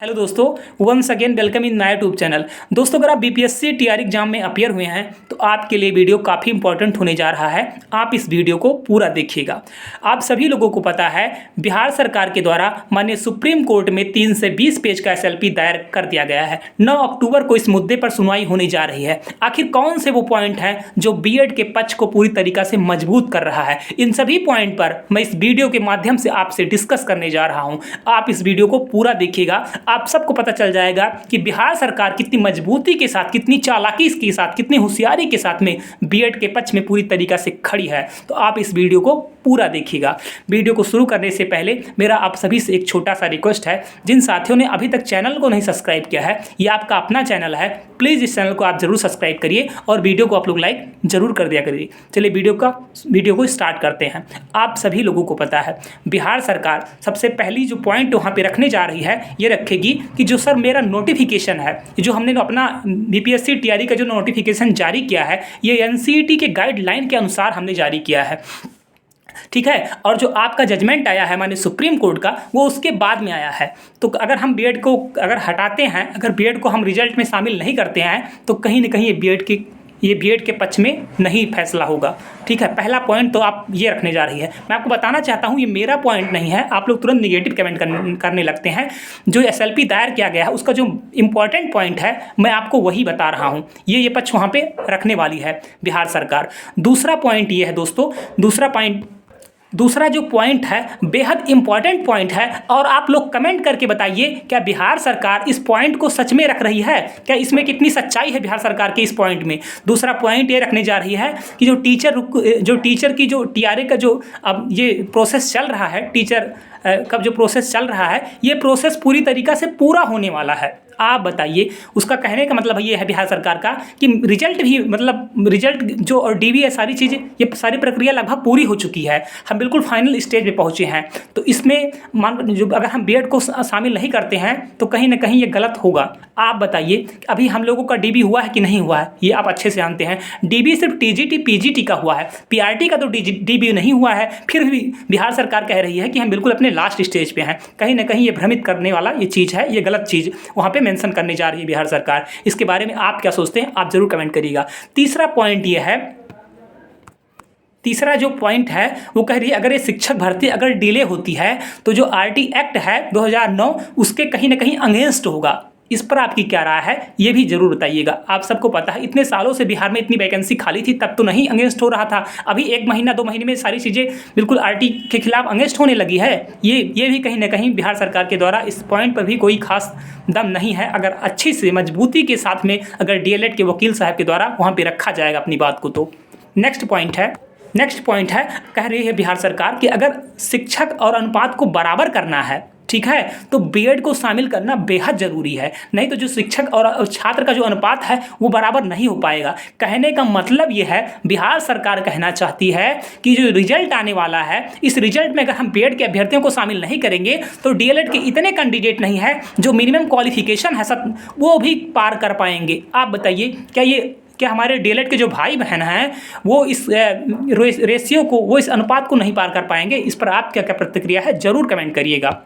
Hello दोस्तों, once again welcome in my YouTube channel. दोस्तों, अगर आप बीपीएससी टीआर एग्जाम में अपियर हुए हैं तो आपके लिए वीडियो काफ़ी इंपॉर्टेंट होने जा रहा है। आप इस वीडियो को पूरा देखिएगा। आप सभी लोगों को पता है, बिहार सरकार के द्वारा माननीय सुप्रीम कोर्ट में 3 से 20 पेज का एसएलपी दायर कर दिया गया है। 9 अक्टूबर को इस मुद्दे पर सुनवाई होने जा रही है। आखिर कौन से वो पॉइंट हैं जो बीएड के पक्ष को पूरी तरीका से मजबूत कर रहा है, इन सभी पॉइंट पर मैं इस वीडियो के माध्यम से आपसे डिस्कस करने जा रहा हूँ। आप इस वीडियो को पूरा देखिएगा, आप सबको पता चल जाएगा कि बिहार सरकार कितनी मजबूती के साथ, कितनी चालाकी के साथ, कितनी होशियारी के साथ में बीएड के पक्ष में पूरी तरीका से खड़ी है। तो आप इस वीडियो को पूरा देखिएगा। वीडियो को शुरू करने से पहले मेरा आप सभी से एक छोटा सा रिक्वेस्ट है, जिन साथियों ने अभी तक चैनल को नहीं सब्सक्राइब किया है, ये आपका अपना चैनल है, प्लीज़ इस चैनल को आप जरूर सब्सक्राइब करिए और वीडियो को आप लोग लाइक जरूर कर दिया करिए। चलिए वीडियो को स्टार्ट करते हैं। आप सभी लोगों को पता है, बिहार सरकार सबसे पहली जो पॉइंट वहाँ पे रखने जा रही है, ये रखेगी कि जो सर मेरा नोटिफिकेशन है, जो हमने अपना बीपीएससी टीआरई का जो नोटिफिकेशन जारी किया है, ये एनसीईटी के गाइडलाइन के अनुसार हमने जारी किया है, ठीक है। और जो आपका जजमेंट आया है माननीय सुप्रीम कोर्ट का, वो उसके बाद में आया है। तो अगर हम बीएड को अगर हटाते हैं, अगर बीएड को हम रिजल्ट में शामिल नहीं करते हैं, तो कहीं ना कहीं ये बीएड के पक्ष में नहीं फैसला होगा, ठीक है। पहला पॉइंट तो आप ये रखने जा रही है। मैं आपको बताना चाहता हूँ, ये मेरा पॉइंट नहीं है। आप लोग तुरंत निगेटिव कमेंट करने लगते हैं। जो एसएलपी दायर किया गया है, उसका जो इंपॉर्टेंट पॉइंट है, मैं आपको वही बता रहा हूँ। ये पक्ष वहाँ पे रखने वाली है बिहार सरकार। दूसरा पॉइंट ये है दोस्तों, दूसरा जो पॉइंट है बेहद इंपॉर्टेंट पॉइंट है, और आप लोग कमेंट करके बताइए, क्या बिहार सरकार इस पॉइंट को सच में रख रही है? क्या इसमें कितनी सच्चाई है बिहार सरकार के इस पॉइंट में? दूसरा पॉइंट ये रखने जा रही है कि जो टीचर की जो टीआरए का जो अब ये प्रोसेस चल रहा है, टीचर का जो प्रोसेस चल रहा है, ये प्रोसेस पूरी तरीक़ा से पूरा होने वाला है। आप बताइए, उसका कहने का मतलब ये है बिहार सरकार का कि रिजल्ट भी, मतलब रिजल्ट जो और डीबी है, सारी चीज़ें, ये सारी प्रक्रिया लगभग पूरी हो चुकी है। हम बिल्कुल फाइनल स्टेज पे पहुँचे हैं। तो इसमें जो अगर हम बीएड को शामिल नहीं करते हैं तो कहीं ना कहीं ये गलत होगा। आप बताइए, अभी हम लोगों का डीबी हुआ है कि नहीं हुआ है? ये आप अच्छे से जानते हैं। डीबी सिर्फ टीजीटी पीजीटी का हुआ है, पीआरटी का तो डीबी नहीं हुआ है। फिर भी बिहार सरकार कह रही है कि हम बिल्कुल अपने लास्ट स्टेज पे हैं। कहीं ना कहीं ये भ्रमित करने वाला ये चीज़ है, ये गलत चीज़ वहाँ पे मेंशन करने जा रही है बिहार सरकार। इसके बारे में आप क्या सोचते हैं, आप जरूर कमेंट करिएगा। तीसरा जो पॉइंट है वो कह रही है, अगर ये शिक्षक भर्ती अगर डिले होती है तो जो आरटी एक्ट है 2009, उसके कहीं ना कहीं अगेंस्ट होगा। इस पर आपकी क्या राय है, ये भी जरूर बताइएगा। आप सबको पता है, इतने सालों से बिहार में इतनी वैकेंसी खाली थी, तब तो नहीं अगेंस्ट हो रहा था। अभी 1 महीना 2 महीने में सारी चीज़ें बिल्कुल आरटी के खिलाफ अगेंस्ट होने लगी है। ये भी कहीं ना कहीं बिहार सरकार के द्वारा इस पॉइंट पर भी कोई खास दम नहीं है। अगर अच्छी से मजबूती के साथ में अगर डीएलएड के वकील साहब के द्वारा वहाँ पर रखा जाएगा अपनी बात को। तो नेक्स्ट पॉइंट है, कह रही है बिहार सरकार कि अगर शिक्षक और अनुपात को बराबर करना है, ठीक है, तो बीएड को शामिल करना बेहद ज़रूरी है। नहीं तो जो शिक्षक और छात्र का जो अनुपात है वो बराबर नहीं हो पाएगा। कहने का मतलब ये है, बिहार सरकार कहना चाहती है कि जो रिजल्ट आने वाला है, इस रिजल्ट में अगर हम बीएड के अभ्यर्थियों को शामिल नहीं करेंगे तो डीएलएड के इतने कैंडिडेट नहीं है जो मिनिमम क्वालिफिकेशन है सब वो भी पार कर पाएंगे। आप बताइए, क्या हमारे डीएलएड के जो भाई बहन हैं वो इस रेशियो को, वो इस अनुपात को नहीं पार कर पाएंगे? इस पर आप क्या प्रतिक्रिया है, जरूर कमेंट करिएगा।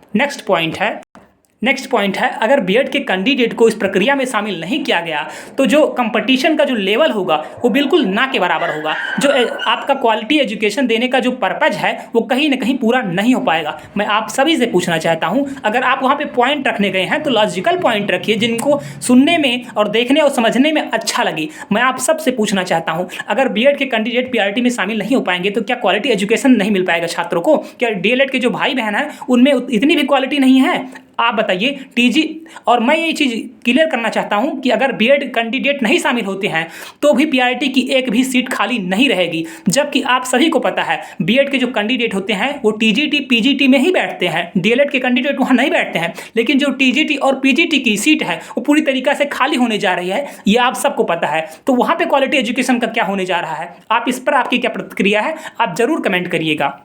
नेक्स्ट पॉइंट है, अगर बीएड के कैंडिडेट को इस प्रक्रिया में शामिल नहीं किया गया तो जो कंपटीशन का जो लेवल होगा वो बिल्कुल ना के बराबर होगा। जो आपका क्वालिटी एजुकेशन देने का जो पर्पज है वो कहीं ना कहीं पूरा नहीं हो पाएगा। मैं आप सभी से पूछना चाहता हूं, अगर आप वहां पे पॉइंट रखने गए हैं तो लॉजिकल पॉइंट रखिए, जिनको सुनने में और देखने और समझने में अच्छा लगे। मैं आप सबसे पूछना चाहता हूँ, अगर बीएड के कैंडिडेट पीआरटी में शामिल नहीं हो पाएंगे तो क्या क्वालिटी एजुकेशन नहीं मिल पाएगा छात्रों को? क्या डीएलएड के जो भाई बहन हैं उनमें इतनी भी क्वालिटी नहीं है? आप बताइए टीजी। और मैं ये चीज़ क्लियर करना चाहता हूं कि अगर बीएड कैंडिडेट नहीं शामिल होते हैं तो भी पीआरटी की एक भी सीट खाली नहीं रहेगी। जबकि आप सभी को पता है, बीएड के जो कैंडिडेट होते हैं वो टीजीटी पीजीटी में ही बैठते हैं, डीएलएड के कैंडिडेट वहां नहीं बैठते हैं। लेकिन जो टीजीटी और पीजीटी की सीट है वो पूरी तरीक़ा से खाली होने जा रही है, ये आप सबको पता है। तो वहाँ पर क्वालिटी एजुकेशन का क्या होने जा रहा है, आप इस पर आपकी क्या प्रतिक्रिया है, आप जरूर कमेंट करिएगा।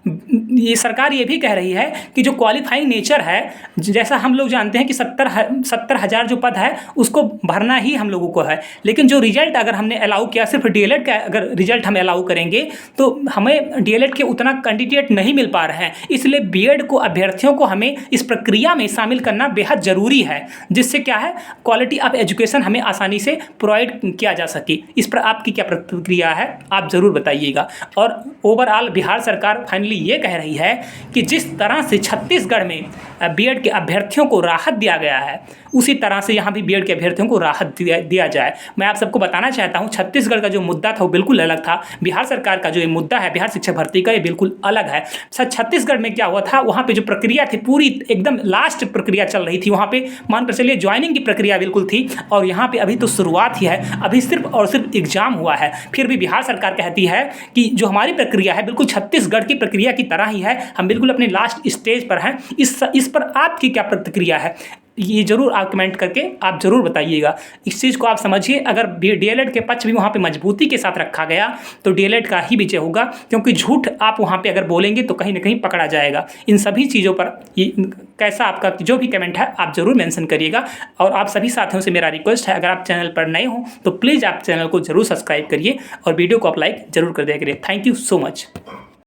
ये सरकार ये भी कह रही है कि जो क्वालिफाइंग नेचर है, जैसा हम लोग जानते हैं कि 70,000 जो पद है उसको भरना ही हम लोगों को है, लेकिन जो रिजल्ट अगर हमने अलाउ किया, सिर्फ डीएलएड का अगर रिजल्ट हम अलाउ करेंगे तो हमें डीएलएड के उतना कैंडिडेट नहीं मिल पा रहे हैं। इसलिए बीएड को अभ्यर्थियों को हमें इस प्रक्रिया में शामिल करना बेहद ज़रूरी है, जिससे क्या है क्वालिटी ऑफ एजुकेशन हमें आसानी से प्रोवाइड किया जा सके। इस पर आपकी क्या प्रतिक्रिया है, आप ज़रूर बताइएगा। और ओवरऑल बिहार सरकार फाइनली ये कह रही है कि जिस तरह से छत्तीसगढ़ में बीएड के अभ्यर्थियों को राहत दिया गया है, उसी तरह से यहाँ भी बीएड के अभ्यर्थियों को राहत दिया जाए। मैं आप सबको बताना चाहता हूँ, छत्तीसगढ़ का जो मुद्दा था वो बिल्कुल अलग था, बिहार सरकार का जो ये मुद्दा है बिहार शिक्षक भर्ती का, ये बिल्कुल अलग है। छत्तीसगढ़ में क्या हुआ था, वहाँ पे जो प्रक्रिया थी पूरी एकदम लास्ट प्रक्रिया चल रही थी, वहाँ पे मानकर चलिए ज्वाइनिंग की प्रक्रिया बिल्कुल थी, और यहाँ पे अभी तो शुरुआत ही है, अभी सिर्फ और सिर्फ एग्जाम हुआ है। फिर भी बिहार सरकार कहती है कि जो हमारी प्रक्रिया है बिल्कुल छत्तीसगढ़ की प्रक्रिया की तरह ही है, हम बिल्कुल अपने लास्ट स्टेज पर हैं। इस पर आपकी क्या प्रतिक्रिया है, ये जरूर आप कमेंट करके आप जरूर बताइएगा। इस चीज़ को आप समझिए, अगर डीएलएड के पक्ष भी वहाँ पे मजबूती के साथ रखा गया तो डीएलएड का ही विजय होगा, क्योंकि झूठ आप वहाँ पे अगर बोलेंगे तो कहीं ना कहीं पकड़ा जाएगा। इन सभी चीज़ों पर ये कैसा आपका जो भी कमेंट है आप ज़रूर मेंशन करिएगा। और आप सभी साथियों से मेरा रिक्वेस्ट है, अगर आप चैनल पर नए हों तो प्लीज़ आप चैनल को ज़रूर सब्सक्राइब करिए और वीडियो को आप लाइक ज़रूर कर दिया करिए। Thank you so much.